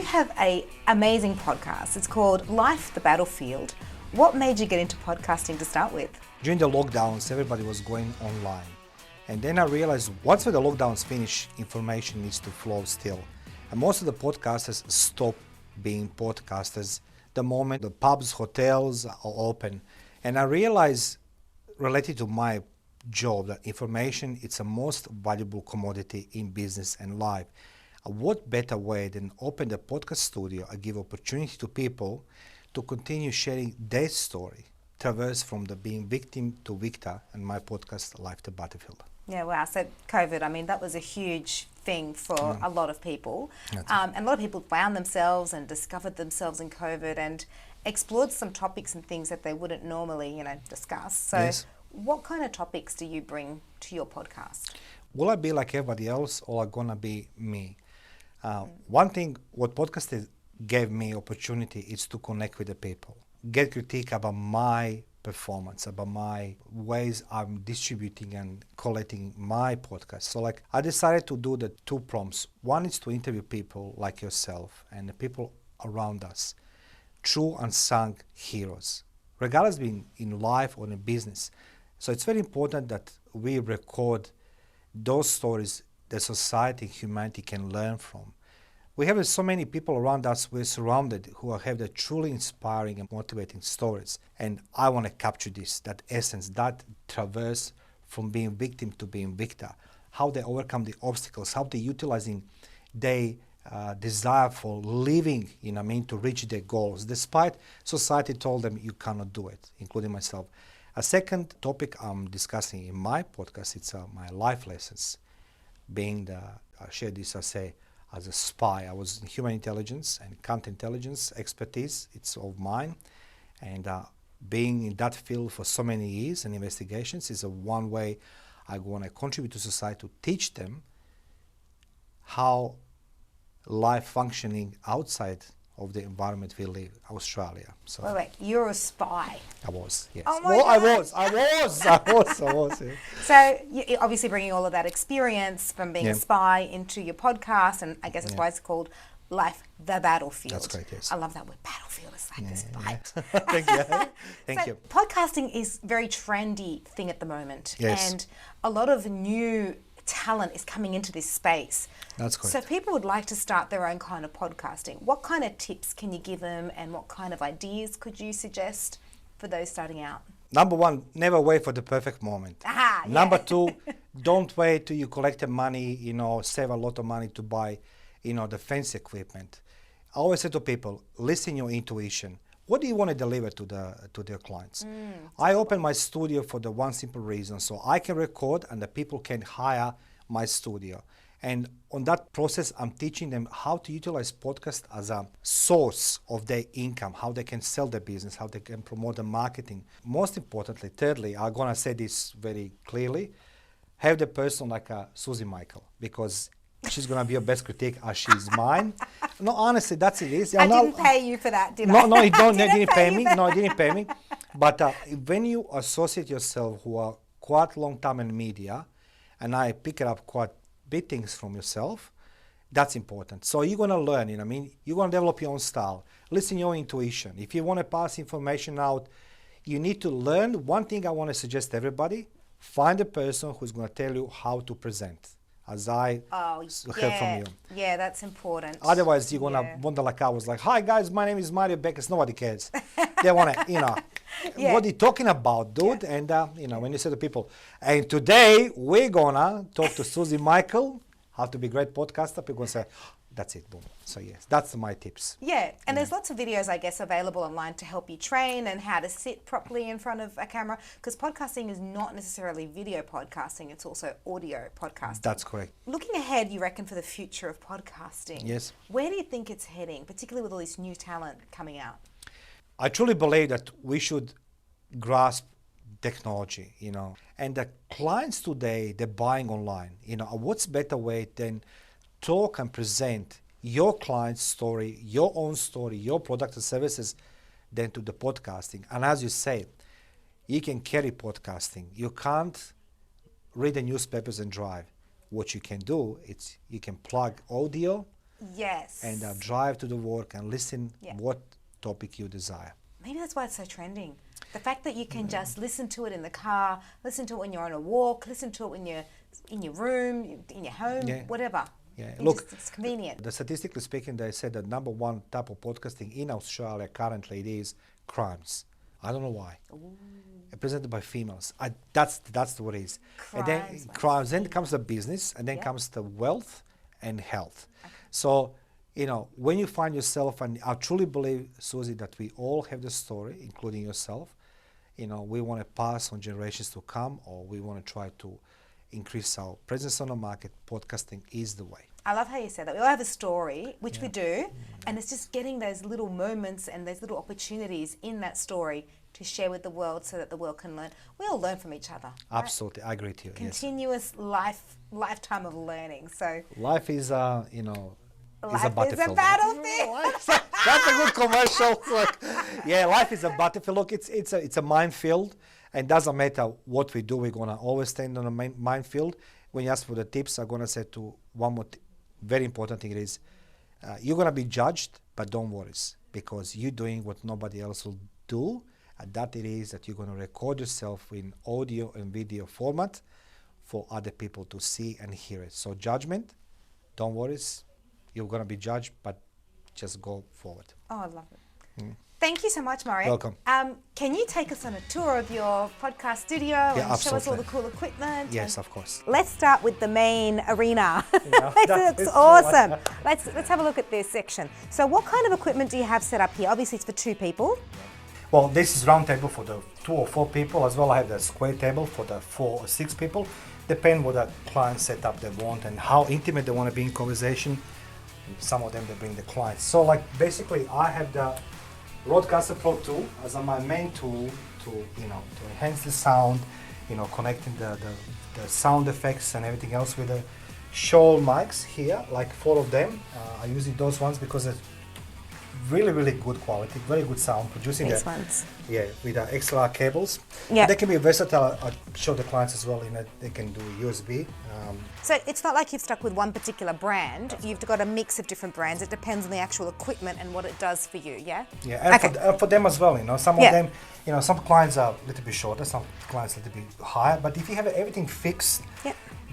You have an amazing podcast. It's called Life, the Battlefield. What made you get into podcasting to start with? During the lockdowns, everybody was going online. And then I realized once the lockdowns finish, information needs to flow still. And most of the podcasters stop being podcasters the moment the pubs, hotels are open. And I realized, related to my job, that information is the most valuable commodity in business and life. What better way than open the podcast studio and give opportunity to people to continue sharing their story, traverse from the being victim to victor, and my podcast, Life, the Battlefield. Yeah, wow. So COVID, I mean, that was a huge thing for a lot of people. And a lot of people found themselves and discovered themselves in COVID and explored some topics and things that they wouldn't normally, discuss. So Yes. What kind of topics do you bring to your podcast? Will I be like everybody else, or are gonna be me? One thing what podcasting gave me opportunity is to connect with the people, get critique about my performance, about my ways I'm distributing and collecting my podcast. So I decided to do the two prompts. One is to interview people like yourself and the people around us, true unsung heroes, regardless being in life or in business. So it's very important that we record those stories that society, humanity can learn from. We have so many people around us, we're surrounded, who have the truly inspiring and motivating stories. And I want to capture this, that essence, that traverse from being victim to being victor, how they overcome the obstacles, how they're utilizing their desire for living, to reach their goals, despite society told them you cannot do it, including myself. A second topic I'm discussing in my podcast, it's my life lessons. I share this, as a spy. I was in human intelligence and counterintelligence expertise. It's of mine. And being in that field for so many years and investigations is one way I want to contribute to society to teach them how life functioning outside of the environment we live, Australia. So Wait, you're a spy. I was, yes. Oh my Well, God. I was. Yeah. So you're obviously bringing all of that experience from being a Yeah. spy into your podcast, and I guess that's why it's called Life, the Battlefield. That's correct, yes. I love that word, battlefield. It's like this fight. Thank you. Thank you. Podcasting is a very trendy thing at the moment. Yes. And a lot of new talent is coming into this space. That's correct. So people would like to start their own kind of podcasting. What kind of tips can you give them, and what kind of ideas could you suggest for those starting out? Number one, never wait for the perfect moment. Aha, yeah. Number two, don't wait till you collect the money, save a lot of money to buy, the fancy equipment. I always say to people, listen your intuition. What do you want to deliver to their clients? I open my studio for the one simple reason, so I can record and the people can hire my studio. And on that process, I'm teaching them how to utilize podcast as a source of their income, how they can sell their business, how they can promote the marketing. Most importantly, thirdly, I'm going to say this very clearly, have the person like a Susie Michael, because she's going to be your best critique as she's mine. No, honestly, that's it is. I didn't pay you for that, did I? No, you don't. I You didn't pay me. for No, that. you didn't pay me. But when you associate yourself who are quite long time in media, and I pick it up quite big things from yourself, that's important. So you're going to learn, you're going to develop your own style. Listen your intuition. If you want to pass information out, you need to learn. One thing I want to suggest to everybody, find a person who's going to tell you how to present, as I heard from you. Yeah, that's important. Otherwise, you're going to wonder like I was like, hi guys, my name is Mario Bekes. Nobody cares. They want to, what are you talking about, dude? And, when you say to people, and today we're going to talk to Susie Michael, how to be a great podcaster, people going to say, that's it, boom. So yes, that's my tips. Yeah, and there's lots of videos, I guess, available online to help you train and how to sit properly in front of a camera, because podcasting is not necessarily video podcasting, it's also audio podcasting. That's correct. Looking ahead, you reckon, for the future of podcasting, Yes. where do you think it's heading, particularly with all this new talent coming out? I truly believe that we should grasp technology, and the clients today, they're buying online. What's better way than talk and present your client's story, your own story, your product and services, than to the podcasting. And as you say, you can carry podcasting. You can't read the newspapers and drive. What you can do is you can plug audio Yes. and drive to the work and listen Yeah. what topic you desire. Maybe that's why it's so trending. The fact that you can just listen to it in the car, listen to it when you're on a walk, listen to it when you're in your room, in your home, Yeah. whatever. Yeah, You look, just, it's convenient. statistically speaking, they said that number one type of podcasting in Australia currently it is crimes. I don't know why. Presented by females. That's what it is. And then Crimes by crimes. Then comes the business, and then Yeah. comes the wealth and health. So, when you find yourself, and I truly believe, Susie, that we all have the story, including yourself. We want to pass on generations to come, or we want to try to increase our presence on the market. Podcasting is the way. I love how you said that. We all have a story, which we do, and it's just getting those little moments and those little opportunities in that story to share with the world so that the world can learn. We all learn from each other. Right? Absolutely, I agree with you. Yes. Continuous lifetime of learning. So Life is, is a life is a battlefield. battlefield. That's a good commercial. Yeah, life is a battlefield. Look, it's a minefield, and doesn't matter what we do, we're gonna always stand on a minefield. When you ask for the tips, I'm gonna say to one more very important thing is, you're gonna be judged, but don't worry, because you're doing what nobody else will do, and that it is that you're gonna record yourself in audio and video format for other people to see and hear it. So judgment, don't worry, you're gonna be judged, but just go forward. Oh, I love it. Thank you so much, Mario. Welcome. Can you take us on a tour of your podcast studio and show us all the cool equipment? Yes, of course. Let's start with the main arena. Yeah, That looks awesome. Let's have a look at this section. So what kind of equipment do you have set up here? Obviously it's for 2 people. Well, this is round table for the 2 or 4 people. As well, I have the square table for the 4 or 6 people. Depend what the client setup they want and how intimate they want to be in conversation. Some of them they bring the clients. So basically I have the Rodecaster Pro 2 as my main tool to enhance the sound, connecting the sound effects and everything else with the Shoal mics here, like 4 of them. I use those ones because it's really good quality, very good sound producing. These ones. Yeah, with the XLR cables. Yeah. They can be versatile. I show the clients as well in that they can do USB. So it's not like you've stuck with one particular brand. You've got a mix of different brands. It depends on the actual equipment and what it does for you, yeah? Yeah, and for them as well, some of them, some clients are a little bit shorter, some clients a little bit higher, but if you have everything fixed,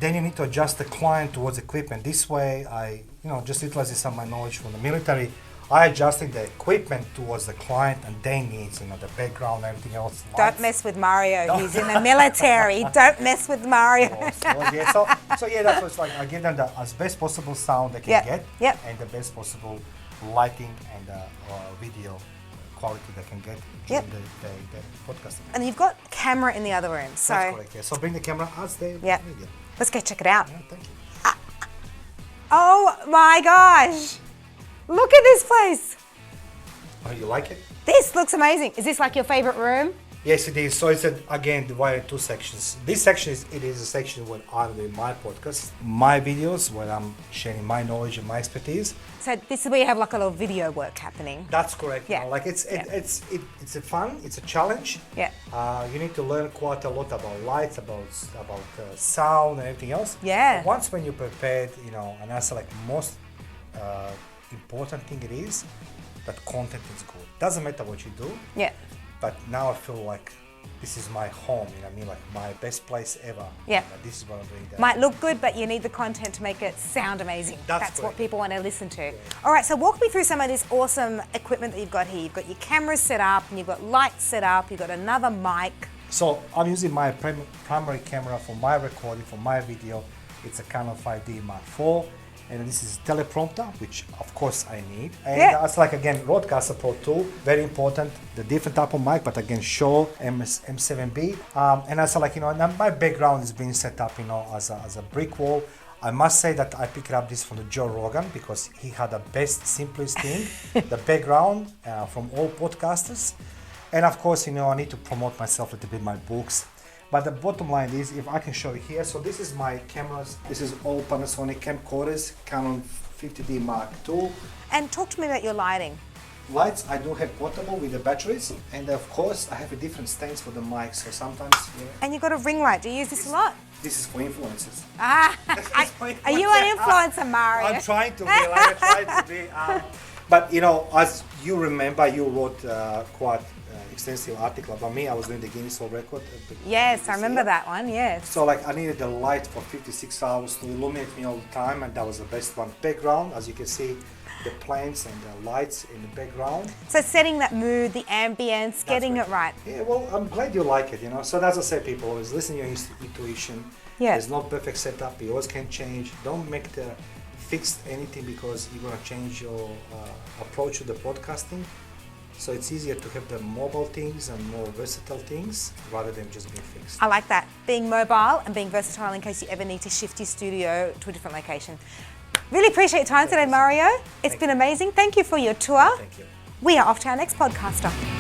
then you need to adjust the client towards equipment. This way, I, just utilizing some of my knowledge from the military, I adjusted the equipment towards the client and their needs, the background, everything else. Don't mess with Mario. He's in the military. Don't mess with Mario. So that's what it's like. I give them the as best possible sound they can get, and the best possible lighting and video quality they can get during the podcasting. And you've got camera in the other room. So that's correct. Yeah. So bring the camera as the video. Let's go check it out. Yeah, thank you. Oh my gosh! Look at this place. Oh, you like it? This looks amazing. Is this like your favorite room? Yes, it is. So it's again divided in 2 sections. This section is a section where I'm doing my podcast, my videos, where I'm sharing my knowledge and my expertise. So this is where you have like a little video work happening. That's correct. Yeah. It's a fun. It's a challenge. Yeah. You need to learn quite a lot about lights, about sound and everything else. Yeah. But once when you're prepared, and that's like most important thing it is that content is good. Doesn't matter what you do. Yeah. But now I feel like this is my home, like my best place ever. Yeah. This is what I'm doing. Might look good, but you need the content to make it sound amazing. That's what correct. people want to listen to. Yeah. All right, so walk me through some of this awesome equipment that you've got here. You've got your cameras set up, and you've got lights set up, you've got another mic. So I'm using my primary camera for my recording, for my video. It's a Canon 5D Mark IV. And this is teleprompter, which of course I need. And that's like, again, Rodecaster Pro 2, very important. The different type of mic, but again, Shoal M7B. And also like, my background is being set up, as a brick wall. I must say that I picked up this from the Joe Rogan because he had the best, simplest thing, the background from all podcasters. And of course, I need to promote myself a little bit, my books. But the bottom line is, if I can show you here, so this is my cameras. This is all Panasonic camcorders, Canon 50D Mark II. And talk to me about your lighting. lights I do have portable with the batteries, and of course I have a different stands for the mic. So sometimes, yeah, And you've got a ring light. Do you use this a lot? this is for influencers. Are you an influencer, Mario? I'm trying to be. Like, I try to be. But you know, as you remember, you wrote quite extensive article about me. I was doing the Guinness World Record. Yes, I remember that one. Yes. So like I needed the light for 56 hours to illuminate me all the time, and that was the best one. Background, as you can see, the plants and the lights in the background. So setting that mood, the ambience, getting it right. Yeah, well, I'm glad you like it, you know. So as I say, people always listen to your intuition. Yeah. There's no perfect setup. You always can change. Don't make the fixed anything because you're gonna change your approach to the podcasting. So it's easier to have the mobile things and more versatile things rather than just being fixed. I like that. Being mobile and being versatile in case you ever need to shift your studio to a different location. Really appreciate your time today, Mario. It's been amazing. Thank you for your tour. Thank you. We are off to our next podcaster.